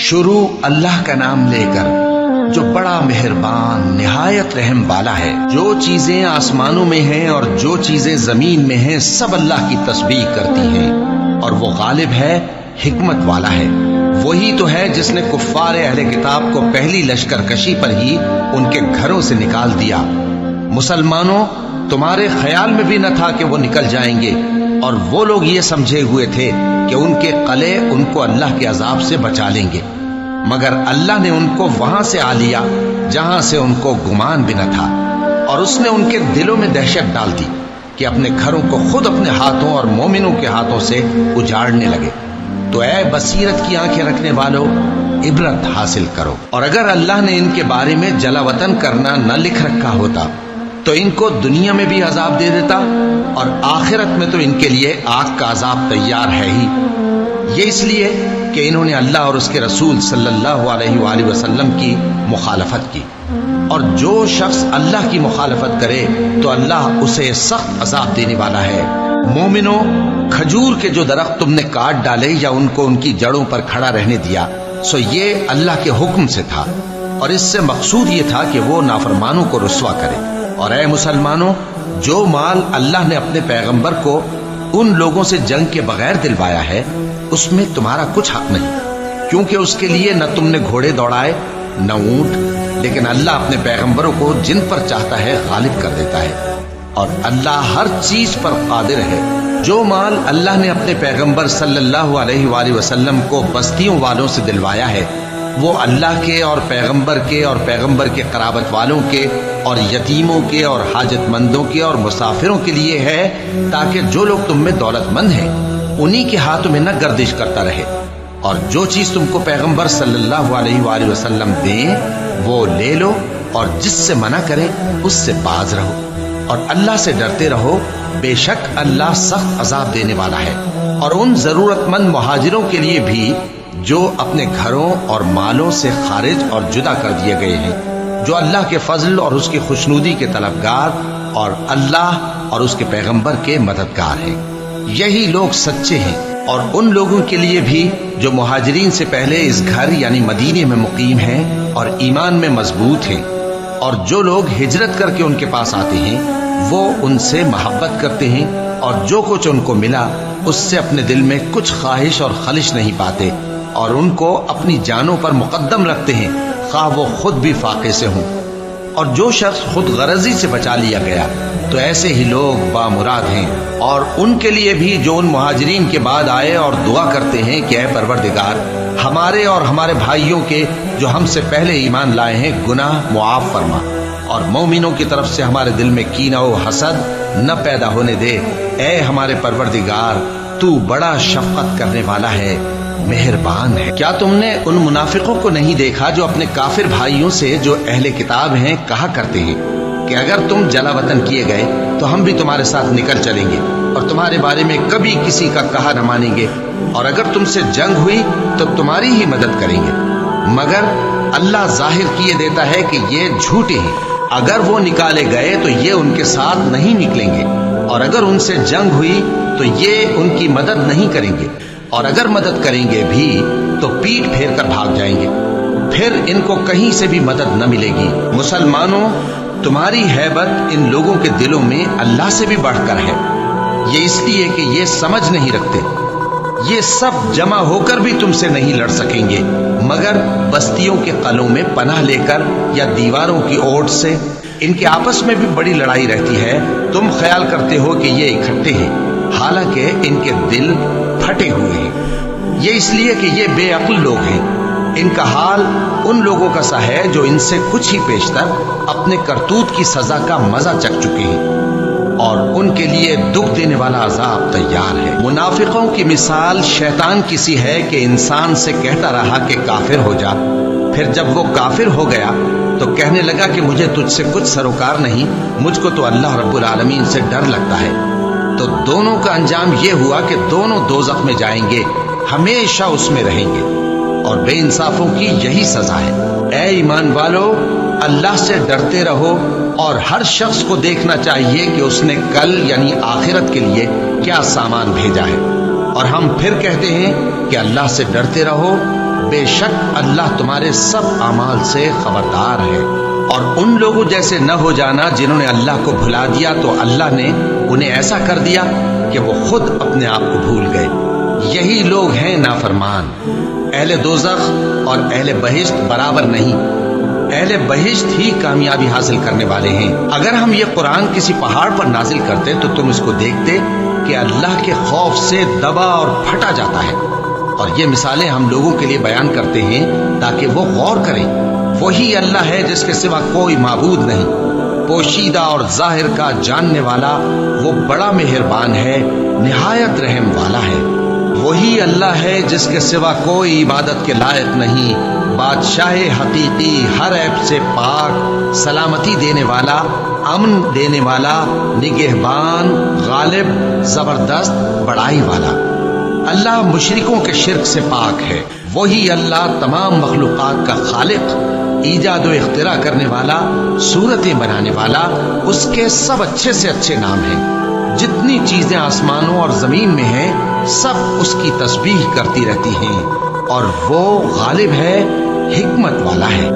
شروع اللہ کا نام لے کر جو بڑا مہربان نہایت رحم والا ہے۔ جو چیزیں آسمانوں میں ہیں اور جو چیزیں زمین میں ہیں سب اللہ کی تسبیح کرتی ہیں، اور وہ غالب ہے، حکمت والا ہے۔ وہی تو ہے جس نے کفار اہل کتاب کو پہلی لشکر کشی پر ہی ان کے گھروں سے نکال دیا۔ مسلمانوں، تمہارے خیال میں بھی نہ تھا کہ وہ نکل جائیں گے، اور وہ لوگ یہ سمجھے ہوئے تھے کہ ان کے قلعے ان کو اللہ کے عذاب سے بچا لیں گے، مگر اللہ نے ان کو وہاں سے آ لیا جہاں سے ان کو گمان بھی نہ تھا، اور اس نے ان کے دلوں میں دہشت ڈال دی کہ اپنے گھروں کو خود اپنے ہاتھوں اور مومنوں کے ہاتھوں سے اجاڑنے لگے۔ تو اے بصیرت کی آنکھیں رکھنے والوں، عبرت حاصل کرو۔ اور اگر اللہ نے ان کے بارے میں جلا وطن کرنا نہ لکھ رکھا ہوتا تو ان کو دنیا میں بھی عذاب دے دیتا، اور آخرت میں تو ان کے لیے آگ کا عذاب تیار ہے ہی۔ یہ اس لیے کہ انہوں نے اللہ اور اس کے رسول صلی اللہ علیہ وآلہ وسلم کی مخالفت کی، اور جو شخص اللہ کی مخالفت کرے تو اللہ اسے سخت عذاب دینے والا ہے۔ مومنوں، کھجور کے جو درخت تم نے کاٹ ڈالے یا ان کو ان کی جڑوں پر کھڑا رہنے دیا، سو یہ اللہ کے حکم سے تھا، اور اس سے مقصود یہ تھا کہ وہ نافرمانوں کو رسوا کرے۔ اور اے مسلمانوں، جو مال اللہ نے اپنے پیغمبر کو ان لوگوں سے جنگ کے بغیر دلوایا ہے اس میں تمہارا کچھ حق نہیں، کیونکہ اس کے لیے نہ تم نے گھوڑے دوڑائے نہ اونٹ، لیکن اللہ اپنے پیغمبروں کو جن پر چاہتا ہے غالب کر دیتا ہے، اور اللہ ہر چیز پر قادر ہے۔ جو مال اللہ نے اپنے پیغمبر صلی اللہ علیہ وآلہ وسلم کو بستیوں والوں سے دلوایا ہے وہ اللہ کے اور پیغمبر کے اور پیغمبر کے قرابت والوں کے اور یتیموں کے اور حاجت مندوں کے اور مسافروں کے لیے ہے، تاکہ جو لوگ تم میں دولت مند ہیں انہی کے ہاتھوں میں نہ گردش کرتا رہے، اور جو چیز تم کو پیغمبر صلی اللہ علیہ وآلہ وسلم دیں وہ لے لو، اور جس سے منع کرے اس سے باز رہو، اور اللہ سے ڈرتے رہو، بے شک اللہ سخت عذاب دینے والا ہے۔ اور ان ضرورت مند مہاجروں کے لیے بھی جو اپنے گھروں اور مالوں سے خارج اور جدا کر دیے گئے ہیں، جو اللہ کے فضل اور اس کی خوشنودی کے طلبگار اور اللہ اور اس کے پیغمبر کے مددگار ہیں، یہی لوگ سچے ہیں۔ اور ان لوگوں کے لیے بھی جو مہاجرین سے پہلے اس گھر یعنی مدینے میں مقیم ہیں اور ایمان میں مضبوط ہیں، اور جو لوگ ہجرت کر کے ان کے پاس آتے ہیں وہ ان سے محبت کرتے ہیں، اور جو کچھ ان کو ملا اس سے اپنے دل میں کچھ خواہش اور خلش نہیں پاتے، اور ان کو اپنی جانوں پر مقدم رکھتے ہیں خواہ وہ خود بھی فاقے سے ہوں۔ اور جو شخص خود غرضی سے بچا لیا گیا تو ایسے ہی لوگ بامراد ہیں۔ اور ان کے لیے بھی جو ان مہاجرین کے بعد آئے اور دعا کرتے ہیں کہ اے پروردگار، ہمارے اور ہمارے بھائیوں کے جو ہم سے پہلے ایمان لائے ہیں گناہ معاف فرما، اور مومنوں کی طرف سے ہمارے دل میں کینہ و حسد نہ پیدا ہونے دے۔ اے ہمارے پروردگار، تو بڑا شفقت کرنے والا ہے، مہربان ہے۔ کیا تم نے ان منافقوں کو نہیں دیکھا جو اپنے کافر بھائیوں سے جو اہل کتاب ہیں کہا کرتے ہیں کہ اگر تم جلا وطن کیے گئے تو ہم بھی تمہارے ساتھ نکل چلیں گے، اور تمہارے بارے میں کبھی کسی کا کہا نہ مانیں گے، اور اگر تم سے جنگ ہوئی تو تمہاری ہی مدد کریں گے، مگر اللہ ظاہر کیے دیتا ہے کہ یہ جھوٹے ہیں۔ اگر وہ نکالے گئے تو یہ ان کے ساتھ نہیں نکلیں گے، اور اگر ان سے جنگ ہوئی تو یہ ان کی مدد نہیں کریں گے، اور اگر مدد کریں گے بھی تو پیٹ پھیر کر بھاگ جائیں گے، پھر ان کو کہیں سے بھی مدد نہ ملے گی۔ مسلمانوں، تمہاری ہیبت ان لوگوں کے دلوں میں اللہ سے بھی بڑھ کر ہے، یہ اس لیے کہ یہ سمجھ نہیں رکھتے۔ یہ سب جمع ہو کر بھی تم سے نہیں لڑ سکیں گے، مگر بستیوں کے قلعوں میں پناہ لے کر یا دیواروں کی اوٹ سے۔ ان کے آپس میں بھی بڑی لڑائی رہتی ہے، تم خیال کرتے ہو کہ یہ اکٹھے ہیں، حالانکہ ان کے دل پھٹے ہوئے ہیں۔ یہ اس لیے کہ یہ بے عقل لوگ ہیں۔ ان کا حال ان لوگوں کا سا ہے جو ان سے کچھ ہی پیشتر اپنے کرتوت کی سزا کا مزہ چکھ چکے ہیں، اور ان کے لیے دکھ دینے والا عذاب تیار ہے۔ منافقوں کی مثال شیطان کی سی ہے کہ انسان سے کہتا رہا کہ کافر ہو جا، پھر جب وہ کافر ہو گیا تو کہنے لگا کہ مجھے تجھ سے کچھ سروکار نہیں، مجھ کو تو اللہ رب العالمین سے ڈر لگتا ہے۔ تو دونوں کا انجام یہ ہوا کہ دونوں دوزخ میں جائیں گے، ہمیشہ اس میں رہیں گے، اور بے انصافوں کی یہی سزا ہے۔ اے ایمان والو، اللہ سے ڈرتے رہو، اور ہر شخص کو دیکھنا چاہیے کہ اس نے کل یعنی آخرت کے لیے کیا سامان بھیجا ہے، اور ہم پھر کہتے ہیں کہ اللہ سے ڈرتے رہو بے شک اللہ تمہارے سب اعمال سے خبردار ہے۔ اور ان لوگوں جیسے نہ ہو جانا جنہوں نے اللہ کو بھلا دیا تو اللہ نے انہیں ایسا کر دیا کہ وہ خود اپنے آپ کو بھول گئے۔ یہی لوگ ہیں نافرمان۔ اہل دوزخ اور اہل بہشت برابر نہیں، اہل بہشت ہی کامیابی حاصل کرنے والے ہیں۔ اگر ہم یہ قرآن کسی پہاڑ پر نازل کرتے تو تم اس کو دیکھتے کہ اللہ کے خوف سے دبا اور پھٹا جاتا ہے، اور یہ مثالیں ہم لوگوں کے لیے بیان کرتے ہیں تاکہ وہ غور کریں۔ وہی اللہ ہے جس کے سوا کوئی معبود نہیں، پوشیدہ اور ظاہر کا جاننے والا، وہ بڑا مہربان ہے، نہایت رحم والا ہے۔ وہی اللہ ہے جس کے سوا کوئی عبادت کے لائق نہیں، بادشاہ حقیقی، ہر عیب سے پاک، سلامتی دینے والا، امن دینے والا، نگہبان، غالب، زبردست، بڑائی والا۔ اللہ مشرکوں کے شرک سے پاک ہے۔ وہی اللہ تمام مخلوقات کا خالق، ایجاد و اختراع کرنے والا، صورتیں بنانے والا، اس کے سب اچھے سے اچھے نام ہیں۔ جتنی چیزیں آسمانوں اور زمین میں ہیں سب اس کی تسبیح کرتی رہتی ہیں، اور وہ غالب ہے، حکمت والا ہے۔